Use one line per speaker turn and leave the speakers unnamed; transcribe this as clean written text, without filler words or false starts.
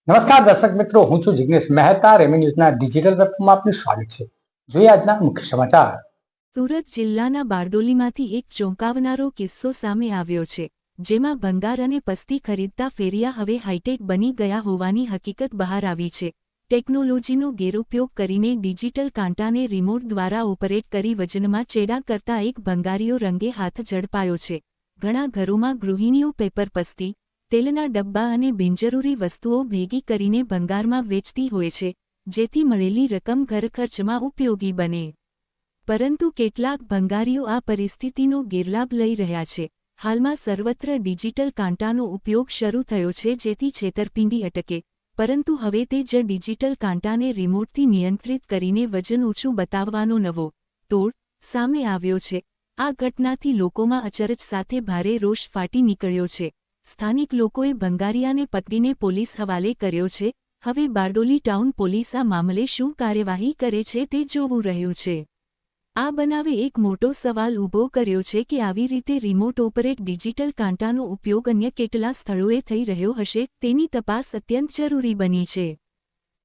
નમસ્કાર દર્શક મિત્રો, હું છું જિગ્નેશ મહેતા. રેમી ન્યૂઝના ડિજિટલ વેબમાં આપનું સ્વાગત છે. જોઈએ આજના મુખ્ય સમાચાર.
સુરત જિલ્લાના બારડોલીમાંથી એક ચોંકાવનારો કિસ્સો સામે આવ્યો છે, જેમાં ભંગાર અને પસ્તી ખરીદતા ફેરિયા હવે હાઈટેક બની ગયા હોવાની હકીકત બહાર આવી છે. ટેકનોલોજીનો ગેરઉપયોગ કરીને ડિજિટલ કાંટાને રિમોટ દ્વારા ઓપરેટ કરી વજનમાં ચેડા કરતા એક ભંગારીઓ રંગે હાથ ઝડપાયો છે. ઘણા ઘરોમાં ગૃહિણીઓ પેપર પસ્તી, તેલના ડબ્બા અને બિનજરૂરી વસ્તુઓ ભેગી કરીને ભંગારમાં વેચતી હોય છે, જેથી મળેલી રકમ ઘરખર્ચમાં ઉપયોગી બને. પરંતુ કેટલાક ભંગારીઓ આ પરિસ્થિતિનો ગેરલાભ લઈ રહ્યા છે. હાલમાં સર્વત્ર ડિજિટલ કાંટાનો ઉપયોગ શરૂ થયો છે, જેથી છેતરપિંડી અટકે. પરંતુ હવે તે જ ડિજિટલ કાંટાને રિમોટથી નિયંત્રિત કરીને વજન ઓછું બતાવવાનો નવો તોડ સામે આવ્યો છે. આ ઘટનાથી લોકોમાં અચરજ સાથે ભારે રોષ ફાટી નીકળ્યો છે. સ્થાનિક લોકોએ ભંગારિયાને પકડીને પોલીસ હવાલે કર્યો છે. હવે બારડોલી ટાઉન પોલીસ આ મામલે શું કાર્યવાહી કરે છે તે જોવું રહ્યું છે. આ બનાવે એક મોટો સવાલ ઊભો કર્યો છે કે આવી રીતે રિમોટ ઓપરેટ ડિજિટલ કાંટાનો ઉપયોગ અન્ય કેટલા સ્થળોએ થઈ રહ્યો હશે તેની તપાસ અત્યંત જરૂરી બની છે.